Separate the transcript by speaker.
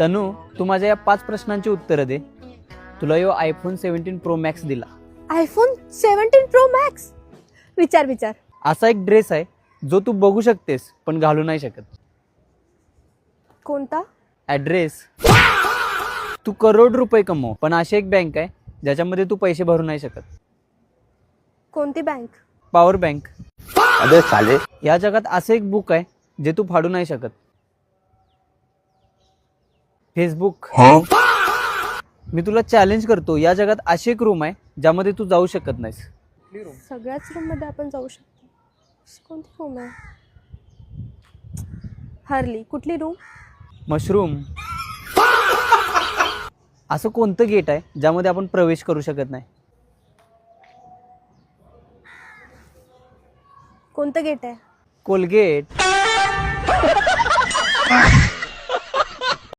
Speaker 1: तनू, तू माझ्या या 5 प्रश्नांची उत्तरं दे. तुला यो आयफोन 17 प्रो मॅक्स दिला.
Speaker 2: IPhone 17 pro max. विचार.
Speaker 1: असा एक ड्रेस आहे जो तू बघू शकतेस पण घालू नाही शकत.
Speaker 2: कोणता?
Speaker 1: ॲड्रेस. तू करोड रुपये कमव पण अशी एक बँक आहे ज्याच्यामध्ये तू पैसे भरू नाही शकत.
Speaker 2: कोणती बँक?
Speaker 1: Power bank.
Speaker 3: अबे साले.
Speaker 1: या जगात असं एक बुक आहे जे तू फाडू नाही शकत. फेसबुक. मी तुला चॅलेंज करतो, या जगात अशी एक रूम आहे ज्यामध्ये तू जाऊ शकत नाहीस.
Speaker 2: सगळ्याच रूम मध्ये आपण जाऊ शकतो. कोणती रूम आहे? हरली. कुठली रूम?
Speaker 1: मशरूम. असं कोणतं गेट आहे ज्यामध्ये आपण प्रवेश करू शकत नाही?
Speaker 2: कोणतं गेट आहे?
Speaker 1: कोलगेट.